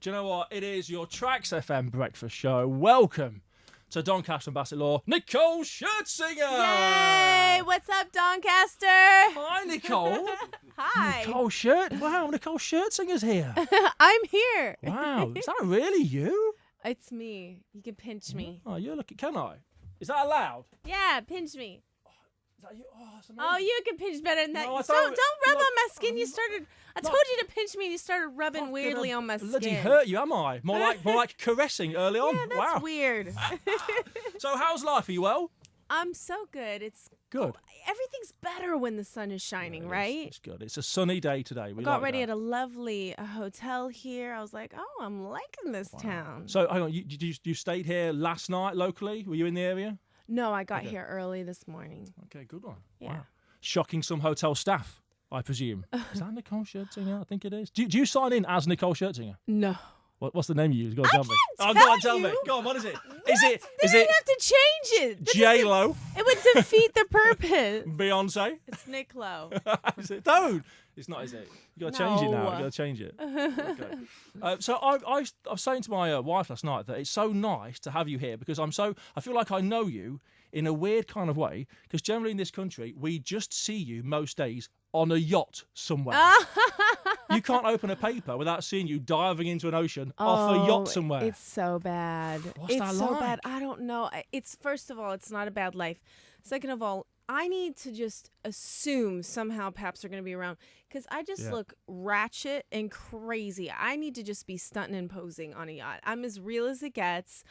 Do you know what? It is your Trax FM Breakfast show. Welcome to Doncaster and Bassett Law, Nicole Scherzinger! Yay! What's up, Doncaster? Hi, Nicole. Hi. Wow, Nicole Scherzinger's here. I'm here. Wow, is that really you? It's me. You can pinch me. Oh, you're looking. Can I? Is that allowed? Yeah, pinch me. Is that you? Oh, that's amazing. Oh, you can pinch better than that. No, I don't rub look, on my skin. I told you to pinch me and you started rubbing weirdly on my skin. Bloody hurt you, am I? More like caressing early on. Yeah, that's wow. weird. So how's life? Are you well? I'm so good. It's good. Everything's better when the sun is shining, right? It's good. It's a sunny day today. We got ready at a lovely hotel here. I was like, oh, I'm liking this town. So hang on, you stayed here last night locally? Were you in the area? No, I got here early this morning. Okay, good one. Yeah. Wow. Shocking some hotel staff, I presume. Is that Nicole Scherzinger? I think it is. Do you sign in as Nicole Scherzinger? No. What's the name you use? Go on, tell me. Go on, tell me. Go on, what is it? Is it have to change it. J-Lo? It would defeat the purpose. Beyonce? It's Nick Lowe. Is it? Don't. It's not, is it? You got to change it now. You got to change it. Okay. So I was saying to my wife last night that it's so nice to have you here because I feel like I know you in a weird kind of way because generally in this country we just see you most days on a yacht somewhere. You can't open a paper without seeing you diving into an ocean off a yacht somewhere. It's so bad. What's that so like? bad. I don't know. First of all, it's not a bad life. Second of all, I need to just assume somehow Paps are going to be around because I just look ratchet and crazy. I need to just be stunting and posing on a yacht. I'm as real as it gets.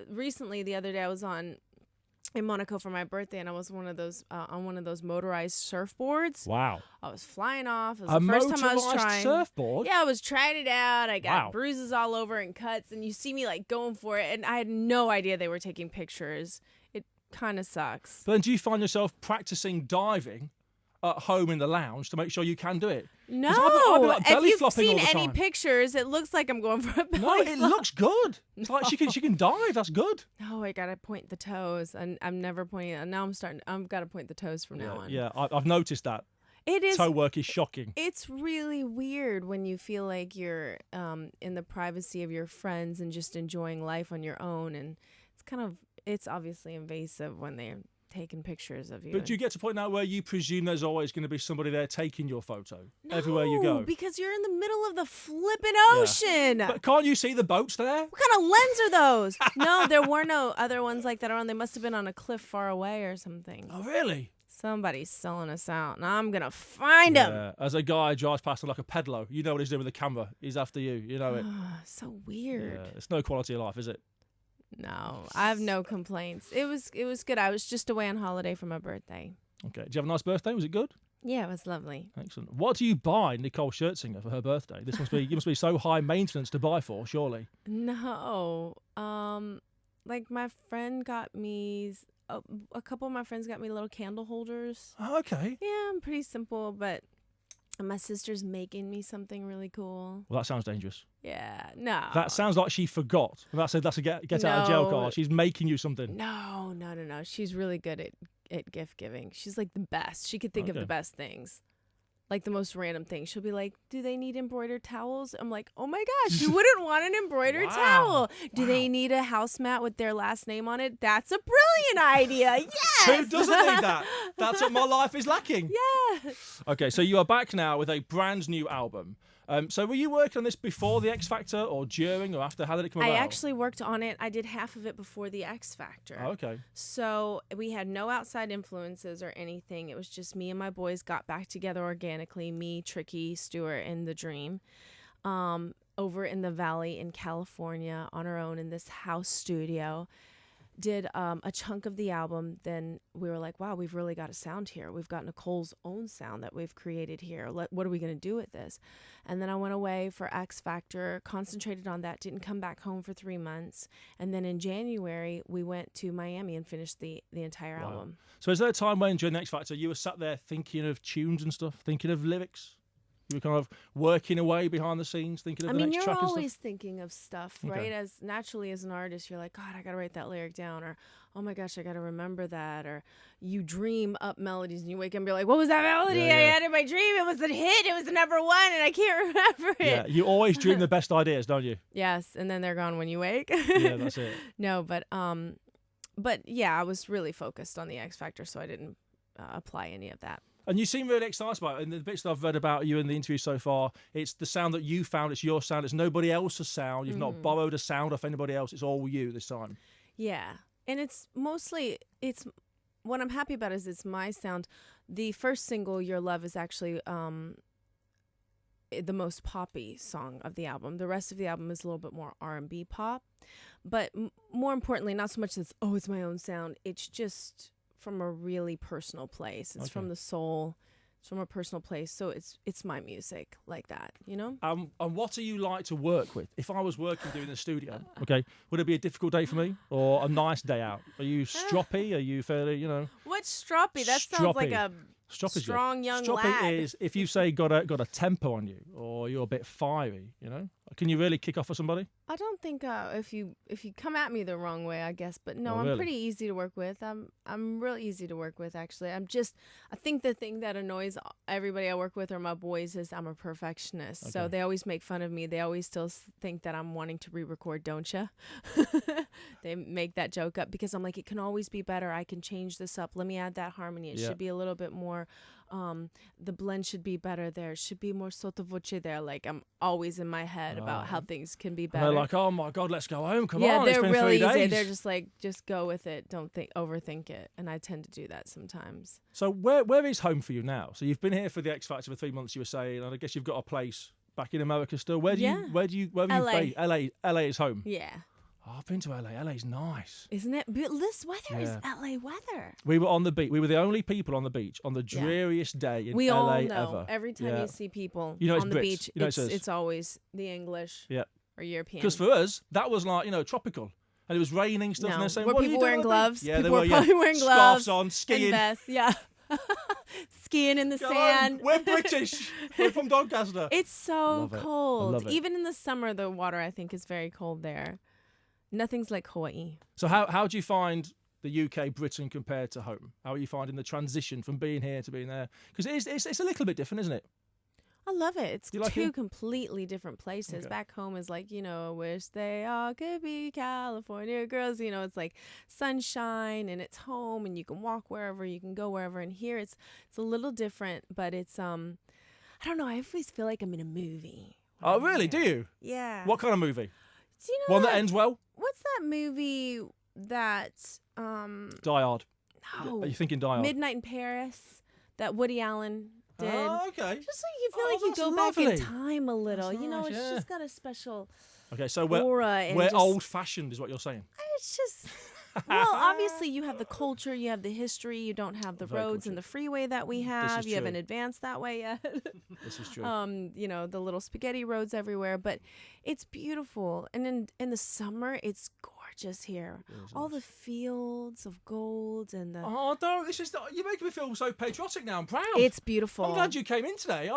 Recently, the other day, I was in Monaco for my birthday, and I was on one of those motorized surfboards. Wow. I was flying off. It was the first time I was trying. Surfboard? Yeah, I was trying it out. I got bruises all over and cuts, and you see me like going for it, and I had no idea they were taking pictures. It kind of sucks. But then do you find yourself practicing diving at home in the lounge to make sure you can do it? No. I'd be like belly if you've flopping seen all the any time. pictures, it looks like I'm going for a belly No, it flop. looks good. It's like she can dive. That's good. No, I gotta point the toes, and I'm never pointing. Now I've got to point the toes from now on. Yeah, I've noticed that. It is. Toe work is shocking. It's really weird when you feel like you're in the privacy of your friends and just enjoying life on your own, and it's obviously invasive when they're taking pictures of you. But do you get to a point now where you presume there's always going to be somebody there taking your photo everywhere you go? Because you're in the middle of the flipping ocean. But can't you see the boats there? What kind of lens are those? No, there were no other ones like that around. They must have been on a cliff far away or something. Oh, really? Somebody's selling us out, and I'm going to find him. Yeah. As a guy drives past him like a peddler, you know what he's doing with the camera. He's after you. You know it. So weird. Yeah. It's no quality of life, is it? No, I have no complaints. It was good. I was just away on holiday for my birthday. Okay. Did you have a nice birthday? Was it good? Yeah, it was lovely. Excellent. What do you buy Nicole Scherzinger for her birthday? You must be so high maintenance to buy for, surely. No. Like my friend got me a couple of my friends got me little candle holders. Oh, okay. Yeah, I'm pretty simple, but my sister's making me something really cool. Well, that sounds dangerous. Yeah, no. That sounds like she forgot. That's a get out of jail card. She's making you something. No. She's really good at gift giving. She's like the best. She could think of the best things. Like the most random things. She'll be like, do they need embroidered towels? I'm like, oh my gosh, who wouldn't want an embroidered towel? Do they need a house mat with their last name on it? That's a brilliant idea. Yes. Who doesn't need that? That's what my life is lacking. Yes. Okay, so you are back now with a brand new album. So were you working on this before the X Factor or during or after? How did it come about? I actually worked on it. I did half of it before the X Factor. Oh, okay. So we had no outside influences or anything. It was just me and my boys got back together organically. Me, Tricky, Stuart, and The Dream. Over in the Valley in California on our own in this house studio. Did a chunk of the album. Then we were like, wow, we've really got a sound here. We've got Nicole's own sound that we've created here. What are we going to do with this? And then I went away for X Factor, concentrated on that, didn't come back home for 3 months. And then in January, we went to Miami and finished the entire album. So is there a time when during the X Factor you were sat there thinking of tunes and stuff, thinking of lyrics? You were kind of working away behind the scenes, thinking of the next track and stuff? You're always thinking of stuff, right? As naturally as an artist, you're like, God, I got to write that lyric down, or, oh my gosh, I got to remember that, or you dream up melodies and you wake up and be like, what was that melody I had in my dream? It was a hit. It was the number one, and I can't remember it. Yeah, you always dream the best ideas, don't you? Yes, and then they're gone when you wake. Yeah, that's it. No, but yeah, I was really focused on the X Factor, so I didn't apply any of that. And you seem really excited about it. And the bits that I've read about you in the interview so far, it's the sound that you found. It's your sound. It's nobody else's sound. You've not borrowed a sound off anybody else. It's all you this time. Yeah. And it's what I'm happy about is it's my sound. The first single, Your Love, is actually the most poppy song of the album. The rest of the album is a little bit more R&B pop. But more importantly, not so much as, it's my own sound. It's just from a really personal place. It's from the soul. It's from a personal place. So it's my music like that, you know? And what are you like to work with? If I was working doing the studio, would it be a difficult day for me or a nice day out? Are you stroppy? Are you fairly, you know? What's stroppy? That sounds like a strong young lad. Stroppy is if you say got a tempo on you or you're a bit fiery, you know? Can you really kick off for somebody? I don't think if you come at me the wrong way, I guess. But no, I'm pretty easy to work with. I'm real easy to work with, actually. I think the thing that annoys everybody I work with or my boys is I'm a perfectionist. Okay. So they always make fun of me. They always still think that I'm wanting to re-record, don't you? They make that joke up because I'm like, it can always be better. I can change this up. Let me add that harmony. It should be a little bit more. The blend should be better there. Should be more sottovoce there. Like I'm always in my head about how things can be better. And they're like, oh my God, let's go home. Come on, yeah, they're it's been really 3 days. easy. They're just like, just go with it. Don't overthink it. And I tend to do that sometimes. So where is home for you now? So you've been here for the X Factor for 3 months. You were saying, and I guess you've got a place back in America still. Where do you base? LA is home. Yeah. Oh, I've been to LA. LA's nice. Isn't it? But this weather is LA weather. We were on the beach. We were the only people on the beach on the dreariest day in LA ever. We all know. Every time you see people on the beach, it's always the English or European. Because for us, that was like, tropical. And it was raining stuff. And they're saying, were what people are you wearing doing? gloves? Yeah, people they were probably wearing gloves. Scarves on, skiing. And vests, skiing in the sand. We're British. We're from Doncaster. It's so cold. Love it. Even in the summer, the water, I think, is very cold there. Nothing's like Hawaii. So how do you find the UK, Britain compared to home? How are you finding the transition from being here to being there? Because it's a little bit different, isn't it? I love it. It's like two completely different places. Okay. Back home is like, I wish they all could be California girls. It's like sunshine and it's home and you can walk wherever, you can go wherever. And here it's a little different, but it's, I don't know. I always feel like I'm in a movie. Oh, really? Do you? Yeah. What kind of movie? Do you know one that ends well? What's that movie that... Die Hard. No. Are you thinking Die Hard? Midnight in Paris that Woody Allen did. Oh, okay. Just like you feel like you go back in time a little. Nice, it's just got a special so aura. We're old-fashioned is what you're saying. It's just... Well, obviously you have the culture, you have the history, you don't have the roads and the freeway that we have. You haven't advanced that way yet. This is true. The little spaghetti roads everywhere, but it's beautiful. And in the summer, it's gorgeous here. All the fields of gold and the... Oh, don't. You're making me feel so patriotic now. I'm proud. It's beautiful. I'm glad you came in today.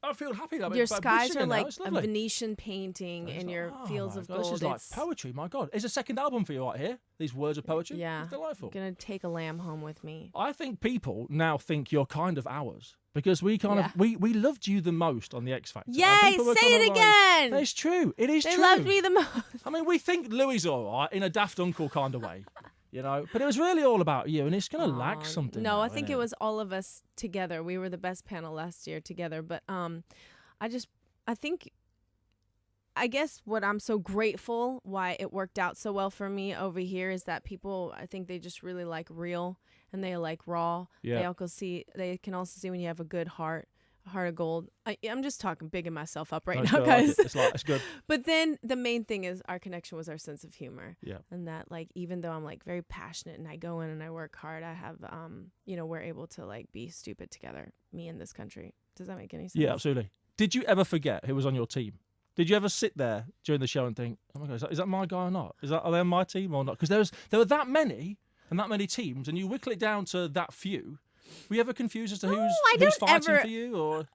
I feel happy that your skies are like a Venetian painting in your fields of gold. This is like poetry, my God. It's a second album for you right here. These words of poetry. Yeah. It's delightful. I'm going to take a lamb home with me. I think people now think you're kind of ours because we we loved you the most on the X Factor. Yay, say it again. It's true. It is true. They loved me the most. I mean, we think Louis all right in a daft uncle kind of way. But it was really all about you, and it's going to lack something. No, I think it was all of us together. We were the best panel last year together. But I guess what I'm so grateful why it worked out so well for me over here is that people, I think they just really like real and they like raw. Yeah. They can also see when you have a good heart. A heart of gold. I'm just talking bigging myself up now, guys. It's good. But then the main thing is our connection was our sense of humor. Yeah. And that even though I'm very passionate and I go in and I work hard, I have we're able to be stupid together, me in this country. Does that make any sense? Yeah, absolutely. Did you ever forget who was on your team? Did you ever sit there during the show and think, oh my God, is that my guy or not? Are they on my team or not? Because there were that many and that many teams, and you whittle it down to that few. Were you ever confused as to who's fighting for you? Or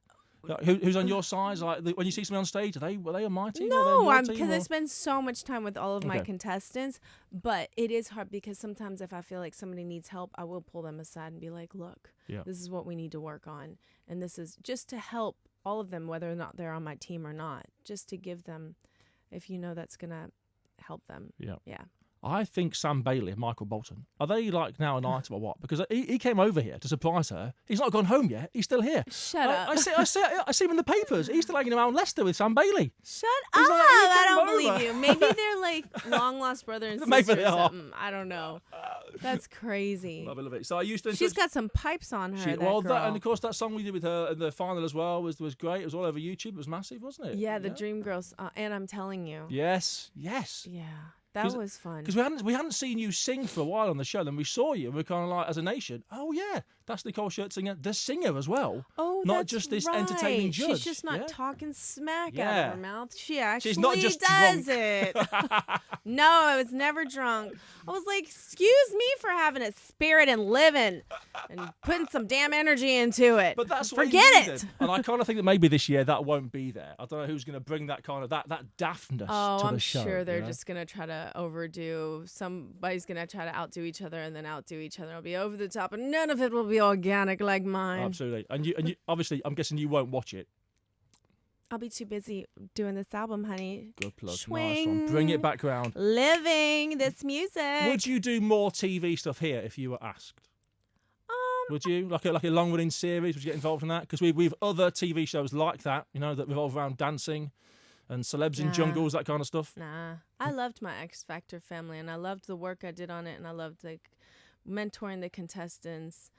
Who's on your side? Like when you see somebody on stage, were they on my team? No, because I spend so much time with all of my contestants. But it is hard because sometimes if I feel like somebody needs help, I will pull them aside and be like, "Look, this is what we need to work on, and this is just to help all of them, whether or not they're on my team or not, just to give them, if you know that's gonna help them." Yeah. I think Sam Bailey and Michael Bolton, are they like now an item or what? Because he came over here to surprise her. He's not gone home yet. He's still here. Shut up. I see him in the papers. He's still hanging around Leicester with Sam Bailey. Shut up. I don't believe you. Maybe they're like long lost brother and sister or something. I don't know. That's crazy. Love it. So I used to. She's got some pipes on her. That girl. And of course that song we did with her in the final as well was great. It was all over YouTube. It was massive, wasn't it? Yeah, the Dream Girls. And I'm telling you. Yes. Yeah. That was fun. Because we hadn't seen you sing for a while on the show, then we saw you, and we're kind of like, as a nation, oh yeah, that's Nicole Scherzinger, the singer as well. Oh, not just this entertaining judge. She's just not talking smack out of her mouth. She actually She's not just does drunk. it. No, I was never drunk. I was like, excuse me for having a spirit and living and putting some damn energy into it. But that's forget it. And I kind of think that maybe this year that won't be there. I don't know who's going to bring that kind of that daftness to the show. I'm sure they're just going to try to overdo. Somebody's going to try to outdo each other and then outdo each other. It'll be over the top, and none of it will be organic like mine. Absolutely. And you obviously, I'm guessing you won't watch it. I'll be too busy doing this album, honey. Good plug. Swing. Nice one. Bring it back round. Living this music. Would you do more TV stuff here if you were asked? Would you? Like a long-running series? Would you get involved in that? Because we've other TV shows like that, that revolve around dancing and celebs in jungles, that kind of stuff. Nah. I loved my X Factor family, and I loved the work I did on it, and I loved mentoring the contestants.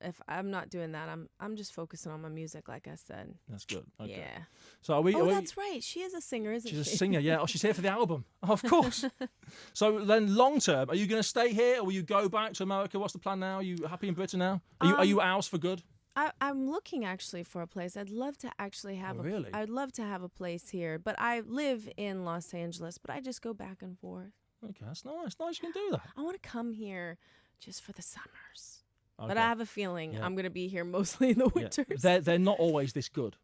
If I'm not doing that, I'm just focusing on my music, like I said. That's good. Okay. Yeah. So are we? That's right. She is a singer, isn't she? She's a singer, yeah. Oh, she's here for the album. Oh, of course. So then, long term, are you going to stay here, or will you go back to America? What's the plan now? Are you happy in Britain now? Are you ours for good? I'm looking actually for a place. I'd love to actually have I'd love to have a place here, but I live in Los Angeles, but I just go back and forth. Okay, that's nice. Nice, you can do that. I want to come here just for the summers. Okay. But I have a feeling I'm going to be here mostly in the winters. They're not always this good.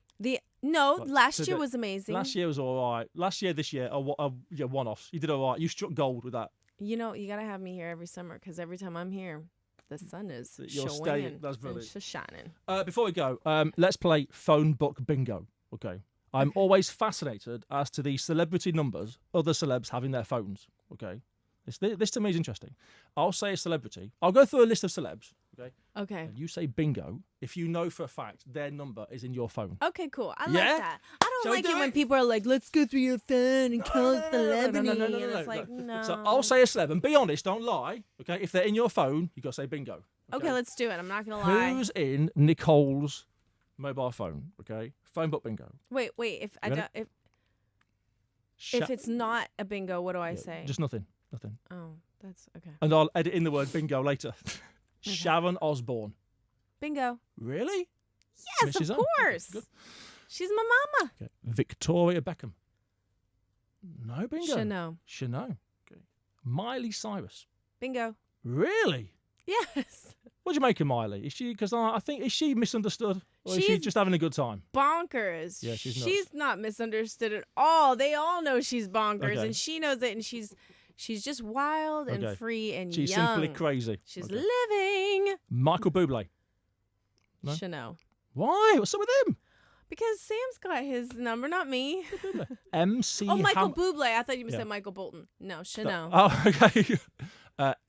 Last year was amazing. Last year was all right. This year, one-offs. You did all right. You struck gold with that. You got to have me here every summer because every time I'm here, the sun is staying. That's brilliant. It's just shining. Before we go, let's play phone book bingo. Okay. I'm always fascinated as to the celebrity numbers other celebs have in their phones. Okay. This to me is interesting. I'll say a celebrity. I'll go through a list of celebs. Okay. And you say bingo if you know for a fact their number is in your phone. Okay, cool. I like that. I don't like it when people are like, let's go through your phone and call celebrity. No. It's like, no. So I'll say a celeb and be honest, don't lie. Okay. If they're in your phone, you got to say bingo. Okay, let's do it. I'm not going to lie. Who's in Nicole's mobile phone? Okay. Phone book bingo. Wait. If it's not a bingo, what do I say? Just nothing. Oh, that's okay. And I'll edit in the word bingo later. Okay. Sharon Osbourne. Bingo. Really? Yes, Mrs. of course. Okay, she's my mama. Okay. Victoria Beckham. No bingo. Chanel. Okay. Miley Cyrus. Bingo. Really? Yes. What do you make of Miley? Is she? Because I think is she misunderstood, or is she just having a good time? Bonkers. Yeah, she's nuts. She's not misunderstood at all. They all know she's bonkers, and she knows it, and she's just wild and free and she's young. She's simply crazy. She's living. Michael Bublé. No? Chanel. Why? What's up with him? Because Sam's got his number, not me. MC. Oh, Michael Bublé. I thought you said Michael Bolton. No, Chanel. Oh, okay.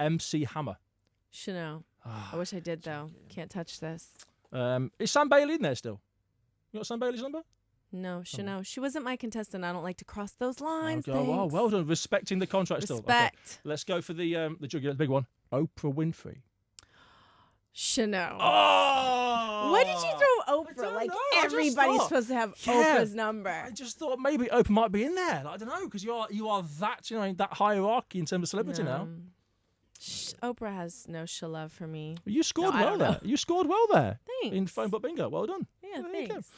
MC Hammer. Chanel. I wish I did though. Can't touch this. Is Sam Bailey in there still? You got Sam Bailey's number? No, Chanel. She wasn't my contestant. I don't like to cross those lines. Okay, well done. Respecting the contract still. Okay. Let's go for the jugular, the big one. Oprah Winfrey. Chanel. Oh! Why did you throw Oprah? Like everybody's supposed to have Oprah's number. I just thought maybe Oprah might be in there. I don't know, because you are that that hierarchy in terms of celebrity now. Oprah has no love for me. You scored well there. You scored well there. Thanks. In phone book bingo. Well done. Yeah, thanks.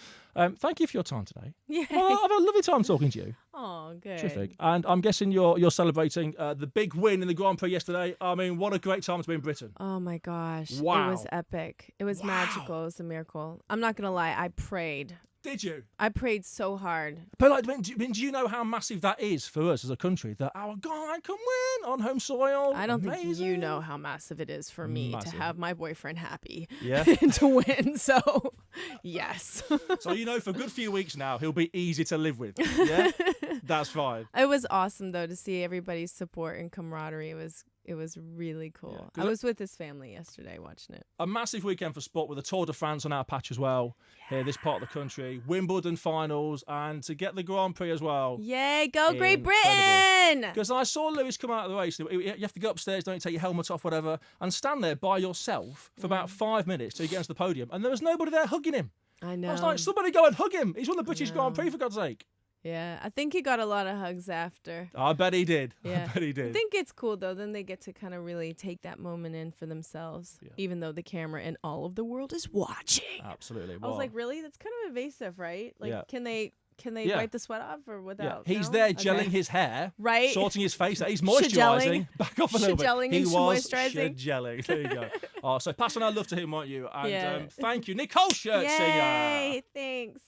Thank you for your time today. Yeah. Well, I've had a lovely time talking to you. Oh, good. Terrific. And I'm guessing you're celebrating the big win in the Grand Prix yesterday. I mean, what a great time to be in Britain. Oh my gosh. Wow. It was epic. It was magical. It was a miracle. I'm not going to lie. I prayed. Did you? I prayed so hard. But like, do you know how massive that is for us as a country? That our guy can win on home soil. I don't think Amazing. you know how massive it is for me Massive. to have my boyfriend happy. Yeah. And to win. So, yes. So you know, for a good few weeks now, he'll be easy to live with. Yeah, that's fine. It was awesome though to see everybody's support and camaraderie. It was really cool. Yeah, I was with his family yesterday watching it. A massive weekend for sport with the Tour de France on our patch as well. Here, this part of the country, Wimbledon finals, and to get the Grand Prix as well. Yay, go Great Incredible. Britain! Because I saw Lewis come out of the race. You have to go upstairs, don't you, take your helmet off, whatever, and stand there by yourself for about 5 minutes till you get onto the podium. And there was nobody there hugging him. I know. I was like, somebody go and hug him. He's won the British Grand Prix, for God's sake. Yeah, I think he got a lot of hugs after. I bet he did. Yeah. I bet he did. I think it's cool though. Then they get to kind of really take that moment in for themselves, even though the camera and all of the world is watching. Absolutely. I was like, really? That's kind of invasive, right? Like, can they wipe the sweat off or without? Yeah. He's No? there Okay. gelling his hair, right? Sorting his face. He's Shagelling. moisturising. Back off a little bit. Shagelling He and was moisturising. shagelling. There you go. Oh, so pass on our love to him, won't you? And Yeah. thank you, Nicole Scherzinger. Yay! Thanks.